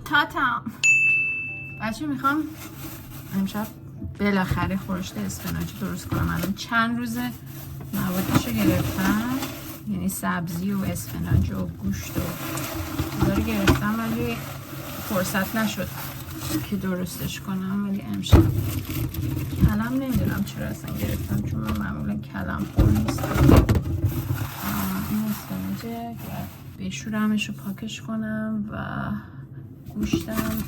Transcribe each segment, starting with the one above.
تاتا بچه میخوام امشب بالاخره خورشت اسفناجی درست کنم. الان چند روزه موادشو گرفتم، یعنی سبزی و اسفناج و گوشت و چیزا رو گرفتم ولی فرصت نشد که درستش کنم. ولی امشب کلم نمیدونم چرا اصلا گرفتم، چون من معمولا کلم خور نیستم. این اسفناجه بشورمش رو پاکش کنم و گوشتم،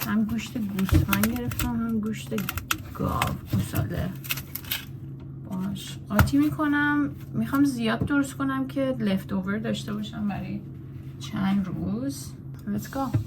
هم گوشت گوسفند گرفتم هم گوشت گاو گوساله. باش قاطی میکنم. میخوام زیاد درست کنم که لفت اوور داشته باشم برای چند روز. Let's go.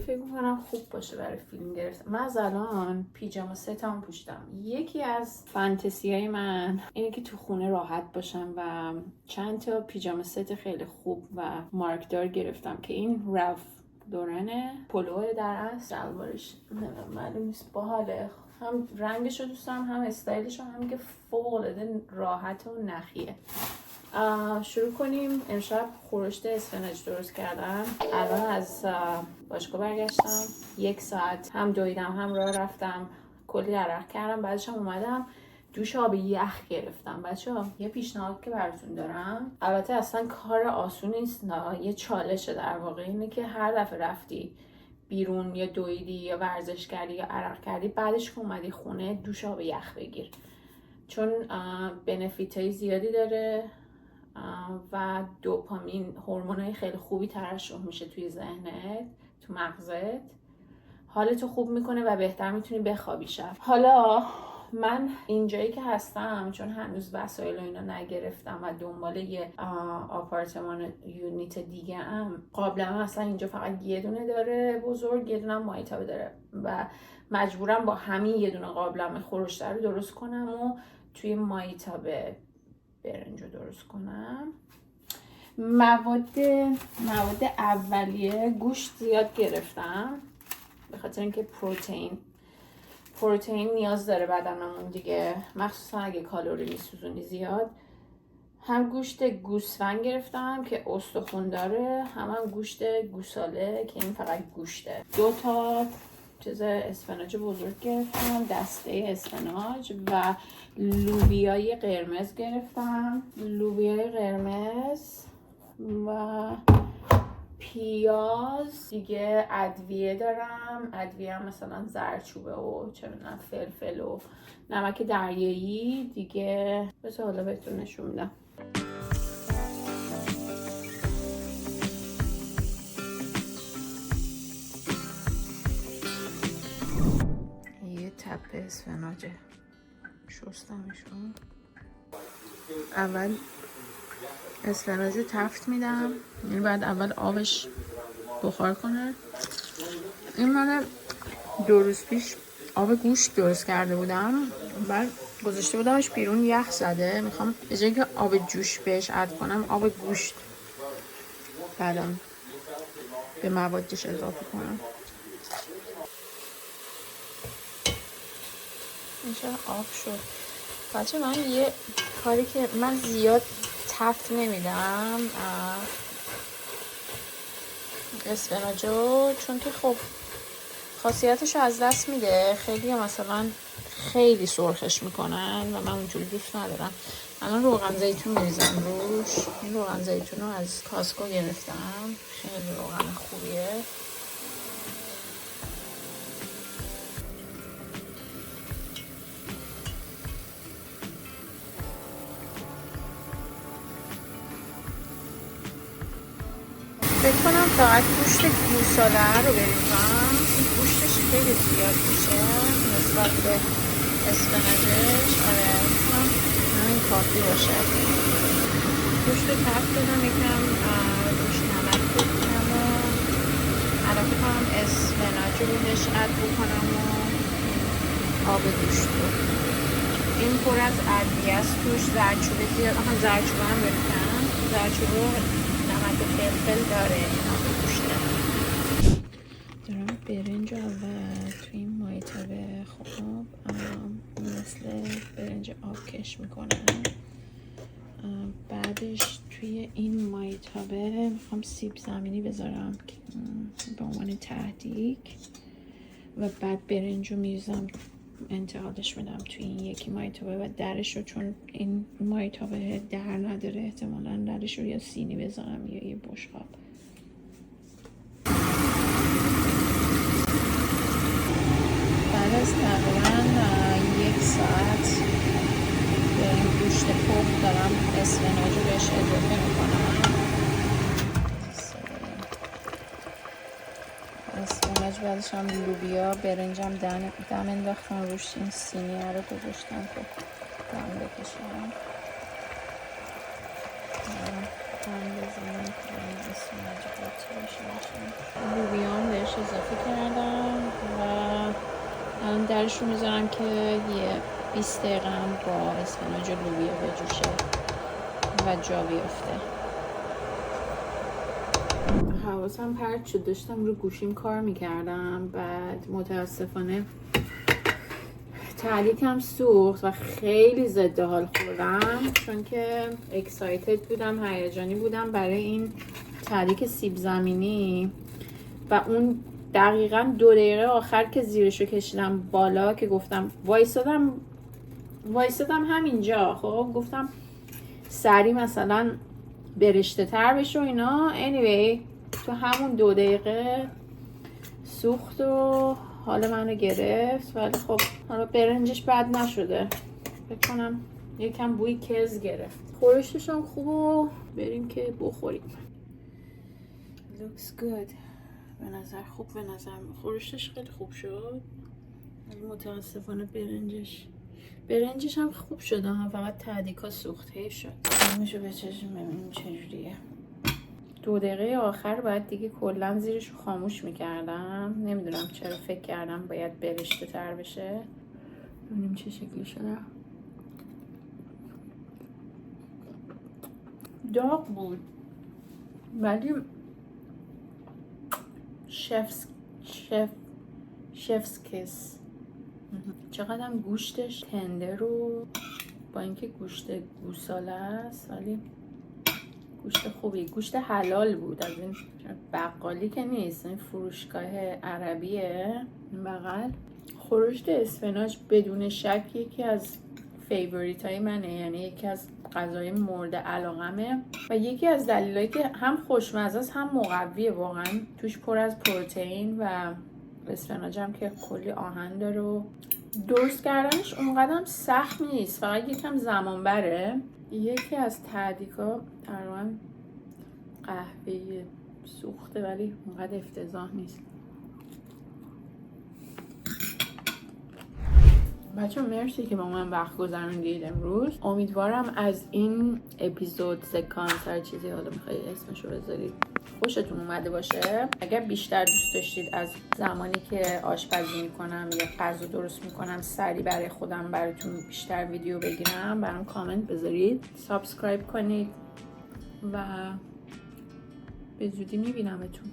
فکر میکنم خوب باشه برای فیلم گرفتم. من از الان پیجاما ستم پوشیدم. یکی از فانتزی های من اینه که تو خونه راحت باشم و چند تا پیجاما ست خیلی خوب و مارکدار گرفتم که این رالف لورنه، پلو در اصل، شلوارش معلوم نیست، باحاله. هم رنگش رو دوست دارم، هم استایلش رو، هم که فوق العاده راحت و نخیه. شروع کنیم. امشب خورشت اسفناج درست کردم. الان از باشگاه برگشتم، 1 ساعت هم دویدم هم راه رفتم، کلی عرق کردم. بعدش هم اومدم دوش آب یخ گرفتم. بچه‌ها یه پیشنهاد که براتون دارم، البته اصلا کار آسونی نیست، یه چالشه در واقع، اینه که هر دفعه رفتی بیرون یا دویدی یا ورزش کردی یا عرق کردی، بعدش که اومدی خونه دوش آب یخ بگیر، چون بنفیتای زیادی داره و دوپامین، هورمونای خیلی خوبی ترشح میشه توی ذهنت، تو مغزت، حالتو خوب میکنه و بهتر میتونی بخوابی شب. حالا من اینجایی که هستم، چون هنوز وسایل و اینا نگرفتم و دنبال یه آپارتمان یونیت دیگه ام، قابلمه اصلا اینجا فقط یه دونه داره بزرگ، یه دونه مایتابه داره و مجبورم با همین یه دونه قابلمه خورشت رو درست کنم و توی مایتابه برنجو درست کنم. مواد اولیه، گوشت زیاد گرفتم به خاطر اینکه پروتئین نیاز داره بدنمون دیگه، مخصوصا اگه کالری میسوزونی زیاد. هم گوشت گوسفند گرفتم که استخون داره، هم گوشت گوساله که این فقط گوشته. 2 تا چیز اسفناج بزرگ گرفتم، دسته اسفناج، و لوبیای قرمز گرفتم، لوبیای قرمز و پیاز دیگه. ادویه دارم، ادویه هم مثلا زردچوبه و چه میدونم فلفل و نمک دریایی دیگه. بس حالا بهتون نشون میدم. تپه اسفناجه، شستمشون. اول اسفناج رو تفت میدم، یعنی بعد اول آبش بخار کنه. این مال 2 روز پیش آب گوشت درست کرده بودم، بعد گذاشته بودمش بیرون یخ زده. میخوام به جای که آب جوش بهش اد کنم، آب گوشت بعدم به موادش اضافه کنم. اینجا آب شد. بچه من یه کاری که من زیاد تفت نمیدم اسفناجو، چون که خب خاصیتشو از دست میده. خیلی مثلا خیلی سرخش میکنن و من اونجوری دوست ندارم. الان روغن زیتون میریزم روش. این روغن زیتون رو از کاسکو گرفتم، خیلی روغن خوبیه. فکر کنم فقط گوشت گوساله رو بریزم، این گوشتش خیلی زیاد میشه نسبت به اسفناجش. آره میتونم همین کافی باشه. گوشت رو تفت بدم، یکم روش نمک بکنم و علاقه کنم اسفناج رو بهش اد بکنم و آب گوشت رو. این پر از ادویه است توش، زردچوبه زیاد، زردچوبه هم بریزم، زردچوبه نمک فلفل داره اینا به گوشته. دارم برنج اول توی این مایتابه خوب مثل برنج آبکش میکنم. بعدش توی این مایتابه میخوام سیب زمینی بذارم به عنوان تهدیگ و بعد برنج رو میریزم انتقالش میدم توی این یکی مایتابه و درش رو، چون این مایتابه در نداره احتمالاً درش رو یا سینی بذارم یا یه بشقاب. بعد از تقریبا 1 ساعت به این گوشت پخت دارم اسفناج رو بهش اضافه میکنم. اسفناج، بعدش هم لوبیا، برنجم دم انداختم روش، این سینیه رو گذاشتم که دم بکشم. دم بزنم که این اسفناج قاطی بشه. لوبیا هم بهش اضافه کردم و الان درش رو میذارم که یه 20 دقیقه هم با اسفناج و لوبیا بجوشه و جا بیفته. حواسم پرت شد، داشتم رو گوشیم کار میکردم، بعد متاسفانه تهدیگم سوخت و خیلی ضد حال خوردم چون که اکسایتد بودم، هیجانی بودم برای این تهدیگ سیب زمینی و اون دقیقاً 2 دقیقه آخر که زیرشو کشیدم بالا که گفتم وایسادم همینجا، خب گفتم سری مثلا برشته تر بشه و اینا. anyway تو همون 2 دقیقه سوخت و حال منو گرفت، ولی خب حالا برنجش بد نشده، فکر کنم یکم بوی کز گرفت. خورشتش هم خوب و بریم که بخوریم. looks good، به نظر خورشتش خیلی خوب شد، ولی متاسفانه برنجش هم خوب شده ها، فقط تهدیگا سوخت. حیف شد. میشه بچشیم ببینیم چجوریه. 2 دقیقه آخر باید دیگه کلا زیرش رو خاموش میکردم، نمیدونم چرا فکر کردم باید برشته تر بشه. ببینیم چه شکلی شده. داغ بود ولی شفز کس. چقدر هم گوشتش تندر رو، با اینکه گوشت گوساله است ولی گوشت خوبی، گوشت حلال بود، از این بقالی که نیست، این فروشگاه عربیه بغل. خورشت اسفناج بدون شک یکی از فیوریت های منه، یعنی یکی از غذای مورد علاقمه و یکی از دلایلی که هم خوشمزه است هم مقویه، واقعا توش پر از پروتئین و اسفناج هم که کلی آهن داره و درست کردنش اونقدر سخت نیست، فقط یکم زمان بره. یکی از تهدیگا تقریبا قهوه‌ای سوخته ولی اونقدر افتضاح نیست. بچه مرسی که با من وقت گذروندید امروز. امیدوارم از این اپیزود، سکانس، هر چیزی حالا میخواید اسمشو بذارید، خوشتون اومده باشه. اگر بیشتر دوست داشتید از زمانی که آشپزی میکنم یا غذا درست میکنم سریع برای خودم براتون بیشتر ویدیو بگیرم، برام کامنت بذارید، سابسکرایب کنید و به زودی میبینمتون.